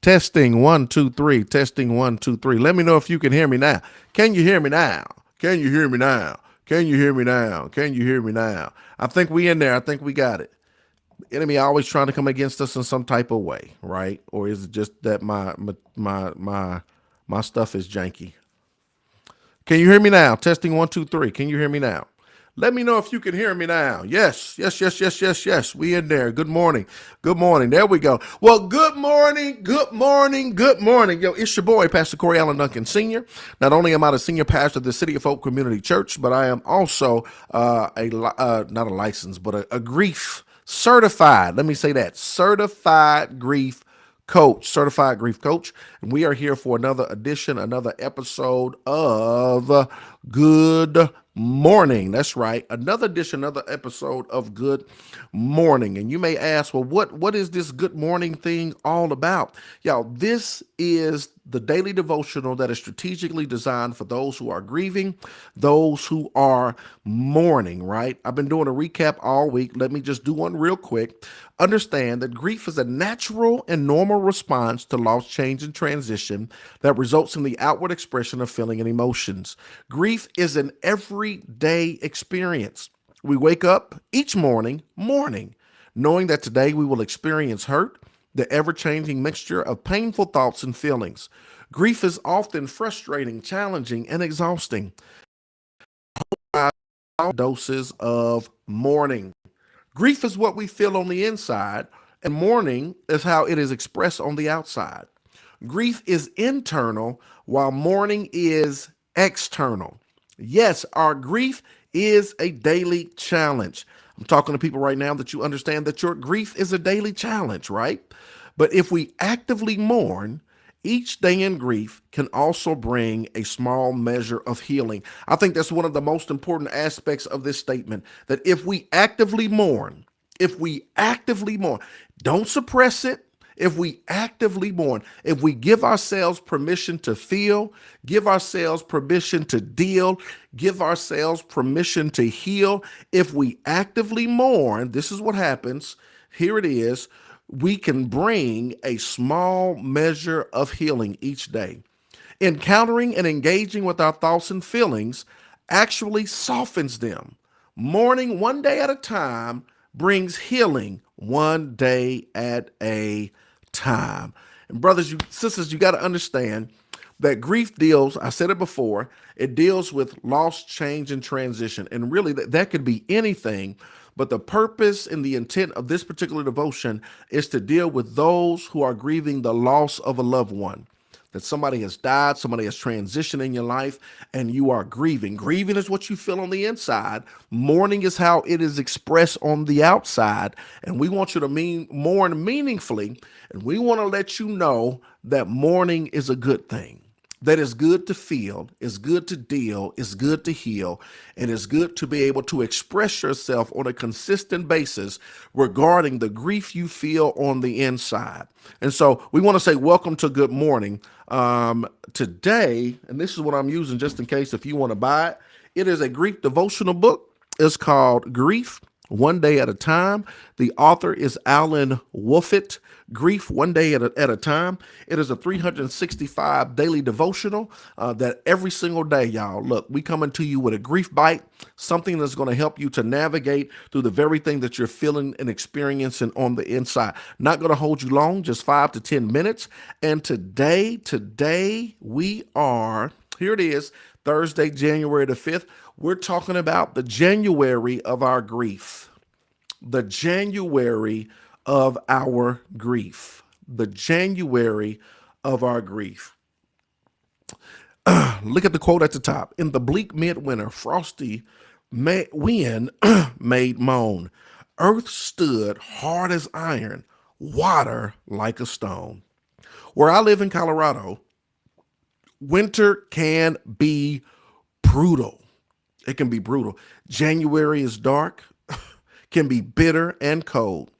Testing one, two, three. Testing one, two, three. Let me know if you can hear me now. Can you hear me now? Can you hear me now? Can you hear me now? Can you hear me now? I think we in there. I think we got it. Enemy always trying to come against us in some type of way, right? Or is it just that my stuff is janky? Can you hear me now? Testing one, two, three. Can you hear me now? Let me know if you can hear me now. Yes, yes, yes, yes, yes, yes. We in there. Good morning. Good morning. There we go. Well, good morning. Good morning. Good morning. Yo, it's your boy, Pastor Corey Allen Duncan Sr. Not only am I the senior pastor of the City of Hope Community Church, but I am also not a license, but a grief certified. Let me say that certified grief coach, certified grief coach. And we are here for another edition, another episode of Good Morning. That's right. Another edition, another episode of Good Morning. And you may ask, well, what is this Good Morning thing all about? Y'all, this is the daily devotional that is strategically designed for those who are grieving, those who are mourning, right? I've been doing a recap all week. Let me just do one real quick. Understand that grief is a natural and normal response to loss, change, and transition that results in the outward expression of feeling and emotions. Grief is an everyday experience. We wake up each morning mourning, knowing that today we will experience hurt, the ever-changing mixture of painful thoughts and feelings. Grief is often frustrating, challenging, and exhausting. Doses of mourning. Grief is what we feel on the inside, and mourning is how it is expressed on the outside. Grief is internal, while mourning is external. Yes, our grief is a daily challenge. I'm talking to people right now that you understand that your grief is a daily challenge, right? But if we actively mourn, each day in grief can also bring a small measure of healing. I think that's one of the most important aspects of this statement, that if we actively mourn, don't suppress it. If we actively mourn, if we give ourselves permission to feel, give ourselves permission to deal, give ourselves permission to heal, if we actively mourn, this is what happens. Here it is. We can bring a small measure of healing each day. Encountering and engaging with our thoughts and feelings actually softens them. Mourning one day at a time brings healing one day at a time. And brothers, sisters, you got to understand that grief deals, I said it before, it deals with loss, change, and transition. And really, that could be anything. But the purpose and the intent of this particular devotion is to deal with those who are grieving the loss of a loved one. That somebody has died, somebody has transitioned in your life, and you are grieving. Grieving is what you feel on the inside. Mourning is how it is expressed on the outside. And we want you to mourn meaningfully. And we want to let you know that mourning is a good thing. That is good to feel, is good to deal, is good to heal, and it's good to be able to express yourself on a consistent basis regarding the grief you feel on the inside. And so we want to say welcome to Good Morning. Today, and this is what I'm using just in case if you want to buy it, it is a grief devotional book. It's called Grief One Day at a Time. The author is Alan Wolfett. Grief One Day at a Time. It is a 365 daily devotional that every single day, y'all, look, we coming to you with a grief bite, something that's going to help you to navigate through the very thing that you're feeling and experiencing on the inside. Not going to hold you long, just 5 to 10 minutes. And today we are, here it is, Thursday, January the 5th. We're talking about the January of our grief. The January of our grief. The January of our grief. Look at the quote at the top. In the bleak midwinter, frosty wind made moan. Earth stood hard as iron, water like a stone. Where I live in Colorado, winter can be brutal. It can be brutal. January is dark, can be bitter and cold.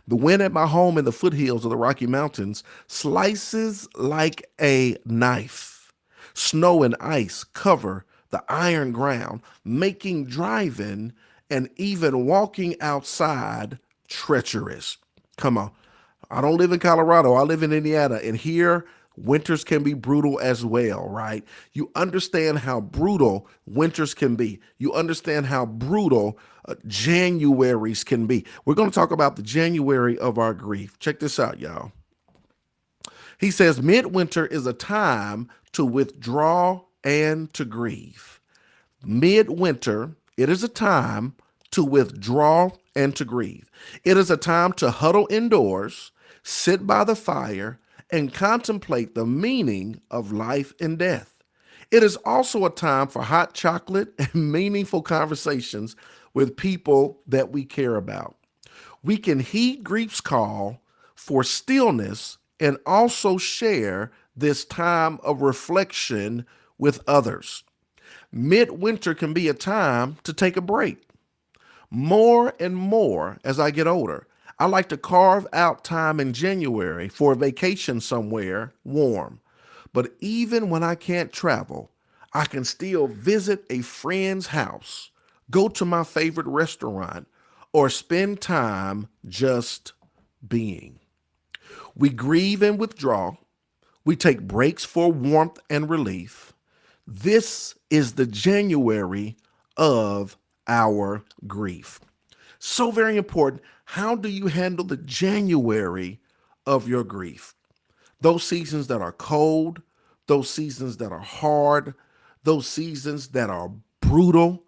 The wind at my home in the foothills of the Rocky Mountains slices like a knife. Snow and ice cover the iron ground, making driving and even walking outside treacherous. Come on. I don't live in Colorado. I live in Indiana. And here, winters can be brutal as well, right? You understand how brutal winters can be. You understand how brutal Januaries can be. We're going to talk about the January of our grief. Check this out, y'all. He says, midwinter is a time to withdraw and to grieve. Midwinter, it is a time to withdraw and to grieve. It is a time to huddle indoors, sit by the fire, and contemplate the meaning of life and death. It is also a time for hot chocolate and meaningful conversations with people that we care about. We can heed grief's call for stillness and also share this time of reflection with others. Midwinter can be a time to take a break. More and more as I get older, I like to carve out time in January for a vacation somewhere warm. But even when I can't travel, I can still visit a friend's house, go to my favorite restaurant, or spend time just being. We grieve and withdraw. We take breaks for warmth and relief. This is the January of our grief. So very important. How do you handle the January of your grief? Those seasons that are cold, those seasons that are hard, those seasons that are brutal.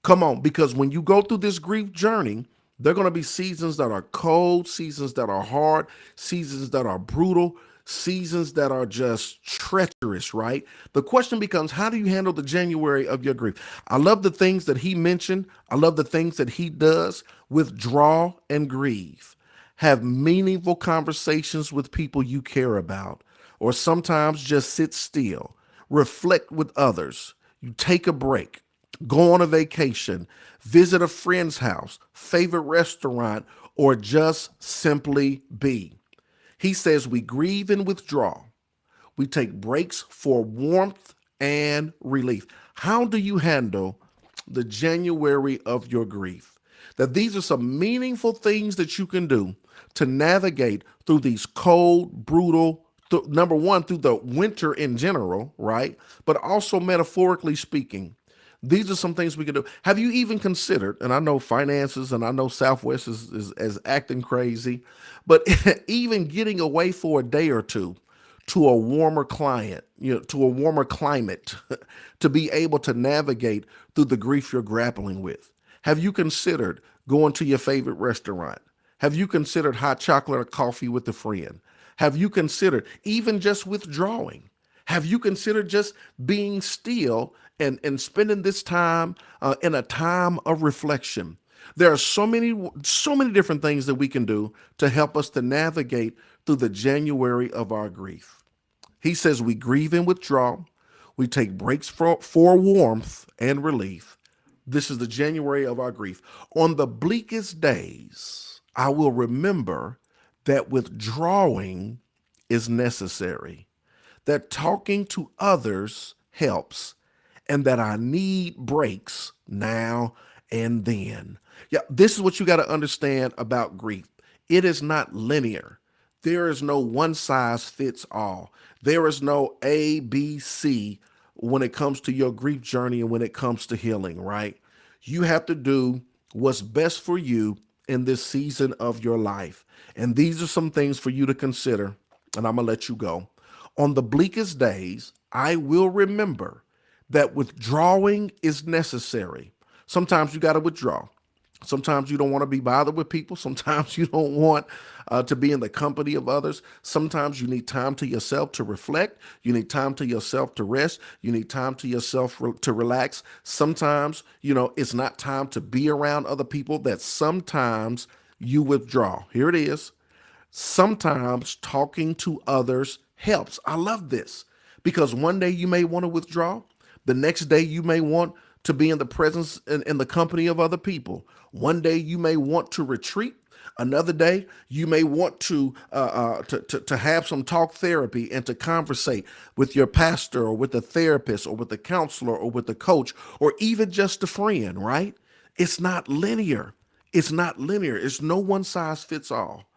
Come on, because when you go through this grief journey, there are going to be seasons that are cold, seasons that are hard, seasons that are brutal, seasons that are just treacherous, right? The question becomes, how do you handle the January of your grief? I love the things that he mentioned. I love the things that he does. Withdraw and grieve. Have meaningful conversations with people you care about, or sometimes just sit still, reflect with others. You take a break, go on a vacation, visit a friend's house, favorite restaurant, or just simply be. He says we grieve and withdraw. We take breaks for warmth and relief. How do you handle the January of your grief? That these are some meaningful things that you can do to navigate through these cold, brutal, number one, through the winter in general, right? But also metaphorically speaking, these are some things we can do. Have you even considered, and I know finances and I know Southwest is acting crazy, but even getting away for a day or two to a warmer client, to a warmer climate to be able to navigate through the grief you're grappling with? Have you considered going to your favorite restaurant? Have you considered hot chocolate or coffee with a friend? Have you considered even just withdrawing? Have you considered just being still and spending this time in a time of reflection? There are so many different things that we can do to help us to navigate through the January of our grief. He says we grieve and withdraw. We take breaks for warmth and relief. This is the January of our grief. On the bleakest days, I will remember that withdrawing is necessary, that talking to others helps, and that I need breaks now and then. Yeah, this is what you got to understand about grief. It is not linear. There is no one size fits all. There is no A, B, C when it comes to your grief journey and when it comes to healing, right? You have to do what's best for you in this season of your life. And these are some things for you to consider, and I'm going to let you go. On the bleakest days, I will remember that withdrawing is necessary. Sometimes you got to withdraw. Sometimes you don't want to be bothered with people. Sometimes you don't want to be in the company of others. Sometimes you need time to yourself to reflect. You need time to yourself to rest. You need time to yourself to relax. Sometimes, it's not time to be around other people. That sometimes you withdraw. Here it is. Sometimes talking to others helps. I love this because one day you may want to withdraw. The next day you may want to be in the presence and in the company of other people. One day you may want to retreat. Another day you may want to have some talk therapy and to conversate with your pastor or with the therapist or with the counselor or with the coach or even just a friend, right? It's not linear. It's not linear. It's no one size fits all.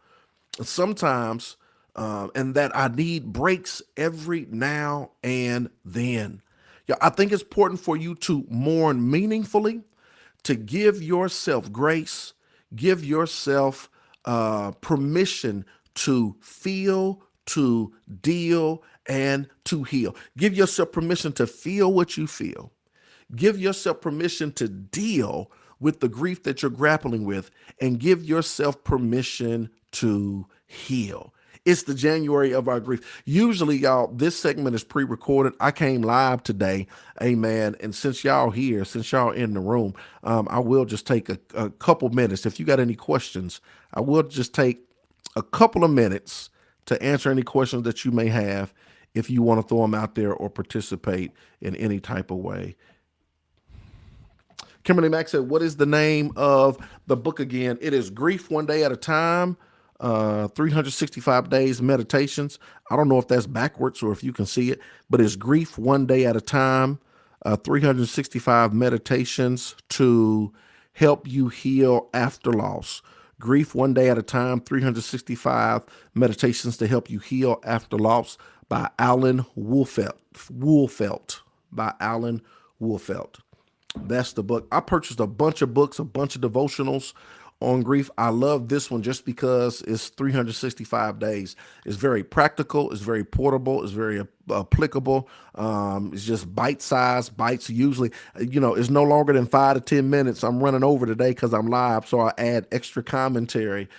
sometimes, and that I need breaks every now and then. Yeah, I think it's important for you to mourn meaningfully, to give yourself grace, give yourself permission to feel, to deal, and to heal. Give yourself permission to feel what you feel. Give yourself permission to deal with the grief that you're grappling with, and give yourself permission to heal. It's the January of our grief. Usually, y'all, this segment is pre-recorded. I came live today, amen. And since y'all here, since y'all in the room, I will just take a couple minutes. If you got any questions, I will just take a couple of minutes to answer any questions that you may have, if you want to throw them out there or participate in any type of way. Kimberly Mack said, "What is the name of the book again?" It is Grief One Day at a Time, 365 Days Meditations. I don't know if that's backwards or if you can see it, but it's Grief One Day at a Time, 365 Meditations to help you heal after loss. Grief One Day at a Time, 365 Meditations to help you heal after loss by Alan Wolfelt. By Alan Wolfelt. That's the book. I purchased a bunch of books, a bunch of devotionals on grief. I love this one just because it's 365 days. It's very practical. It's very portable. It's very applicable. It's just bite-sized bites. Usually, it's no longer than 5 to 10 minutes. I'm running over today because I'm live, so I add extra commentary.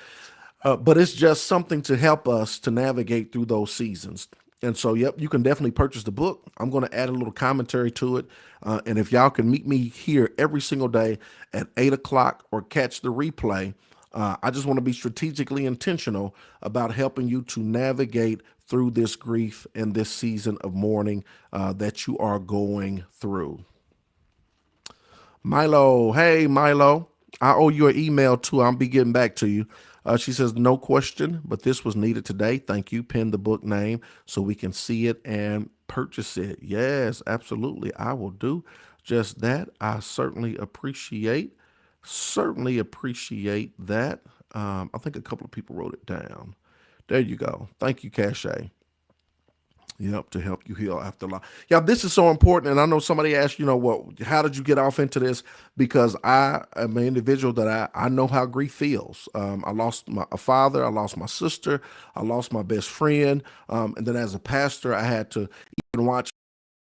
But it's just something to help us to navigate through those seasons. And so, yep, you can definitely purchase the book. I'm going to add a little commentary to it. And if y'all can meet me here every single day at 8 o'clock or catch the replay, I just want to be strategically intentional about helping you to navigate through this grief and this season of mourning that you are going through. Milo, hey, Milo, I owe you an email too. I'll be getting back to you. She says, "No question, but this was needed today. Thank you. Pin the book name so we can see it and purchase it." Yes, absolutely. I will do just that. I certainly appreciate that. I think a couple of people wrote it down. There you go. Thank you, Cache. Yep, to help you heal after life. Yeah, this is so important. And I know somebody asked, how did you get off into this? Because I am an individual that I know how grief feels. I lost a father, I lost my sister, I lost my best friend. And then as a pastor, I had to even watch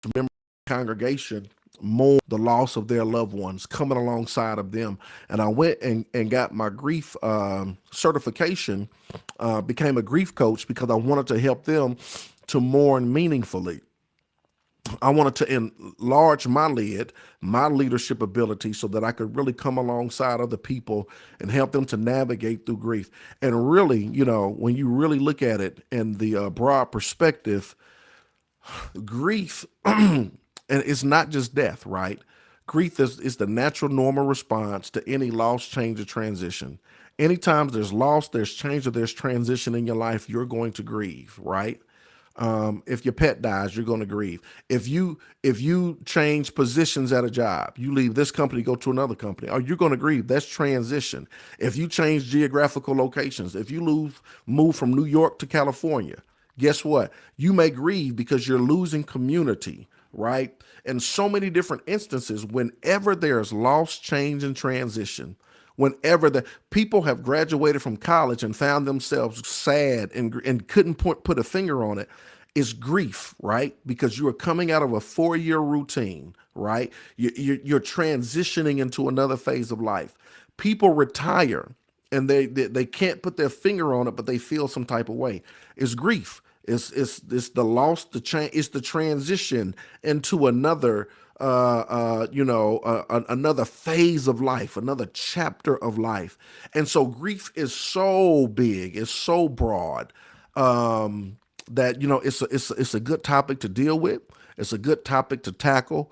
the member of the congregation mourn the loss of their loved ones, coming alongside of them. And I went and got my grief certification, became a grief coach because I wanted to help them to mourn meaningfully. I wanted to enlarge my leadership ability so that I could really come alongside other people and help them to navigate through grief. And really, when you really look at it in the broad perspective, grief, and it's not just death, right? Grief is the natural, normal response to any loss, change, or transition. Anytime there's loss, there's change, or there's transition in your life, you're going to grieve, right? If your pet dies, you're going to grieve. If you change positions at a job, you leave this company, go to another company, or you're going to grieve. That's transition. If you change geographical locations, if you move from New York to California, guess what? You may grieve because you're losing community, right? In so many different instances, whenever there's loss, change, and transition, whenever the people have graduated from college and found themselves sad and couldn't put a finger on it, is grief, right? Because you are coming out of a 4-year routine, right? You're transitioning into another phase of life. People retire and they can't put their finger on it, but they feel some type of way. It's grief. It's the loss, the change, it's the transition into another another phase of life, another chapter of life. And so grief is so big, it's so broad, that it's a good topic to deal with. It's a good topic to tackle,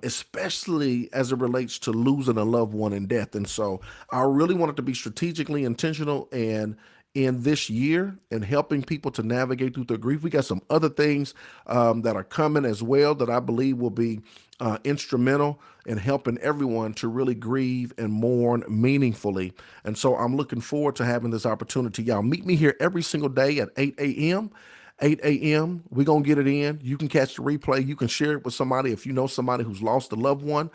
especially as it relates to losing a loved one in death. And so I really wanted to be strategically intentional and in this year and helping people to navigate through their grief. We got some other things that are coming as well that I believe will be instrumental in helping everyone to really grieve and mourn meaningfully. And so I'm looking forward to having this opportunity. Y'all meet me here every single day at 8 a.m. 8 a.m. We're going to get it in. You can catch the replay. You can share it with somebody. If you know somebody who's lost a loved one,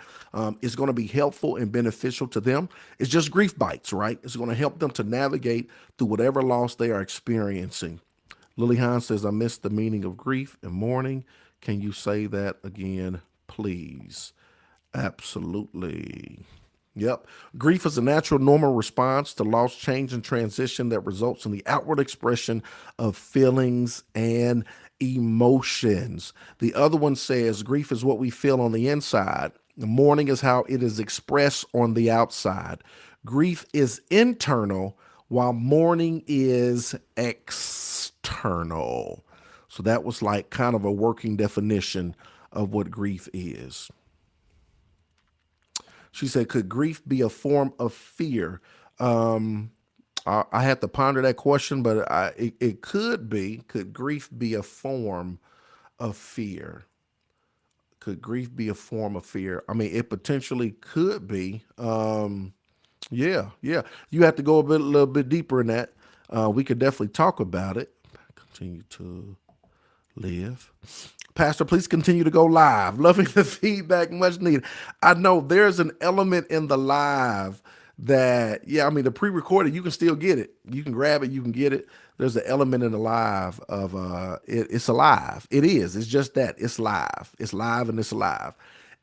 it's going to be helpful and beneficial to them. It's just grief bites, right? It's going to help them to navigate through whatever loss they are experiencing. Lily Hines says, I missed the meaning of grief and mourning. Can you say that again, please? Absolutely. Yep. Grief is a natural, normal response to loss, change, and transition that results in the outward expression of feelings and emotions. The other one says grief is what we feel on the inside. Mourning is how it is expressed on the outside. Grief is internal, while mourning is external. So that was like kind of a working definition of what grief is. She said, could grief be a form of fear? I had to ponder that question, but it could be. Could grief be a form of fear? Could grief be a form of fear? I mean, it potentially could be. Yeah. You have to go a little bit deeper in that. We could definitely talk about it. Continue to live. Pastor, please continue to go live. Loving the feedback, much needed. I know there's an element in the live that, I mean, the pre-recorded, you can still get it. You can grab it, you can get it. There's an element in the live of it's alive. It is. It's just that. It's live. It's live and it's alive.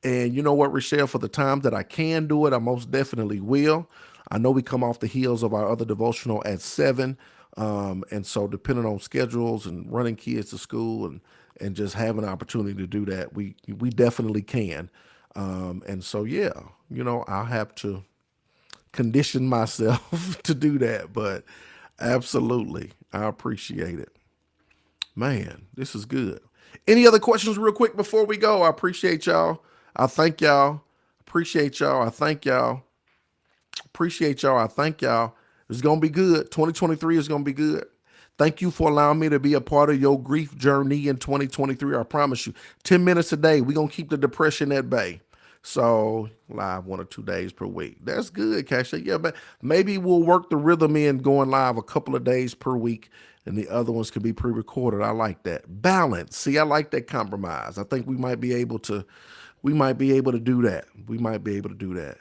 And you know what, Rochelle, for the time that I can do it, I most definitely will. I know we come off the heels of our other devotional at 7. And so depending on schedules and running kids to school and just having an opportunity to do that, we definitely can. And so, I'll have to condition myself to do that, but absolutely, I appreciate it. Man, this is good. Any other questions real quick before we go? I appreciate y'all. I thank y'all. Appreciate y'all. I thank y'all. Appreciate y'all. I thank y'all. It's going to be good. 2023 is going to be good. Thank you for allowing me to be a part of your grief journey in 2023. I promise you, 10 minutes a day. We're going to keep the depression at bay. So live 1 or 2 days per week. That's good, Kasha. Yeah, but maybe we'll work the rhythm in going live a couple of days per week, and the other ones can be pre-recorded. I like that. Balance. See, I like that compromise. I think we might be able to do that. We might be able to do that.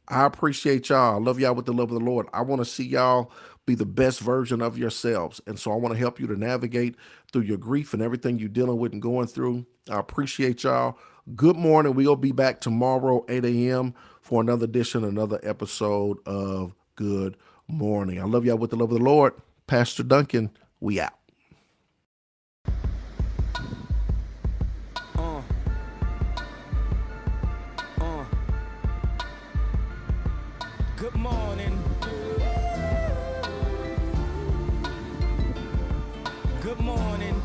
I appreciate y'all. I love y'all with the love of the Lord. I want to see y'all be the best version of yourselves. And so I want to help you to navigate through your grief and everything you're dealing with and going through. I appreciate y'all. Good morning. We'll be back tomorrow, 8 a.m. for another edition, another episode of Good Morning. I love y'all with the love of the Lord. Pastor Duncan, we out. Good morning. Good morning.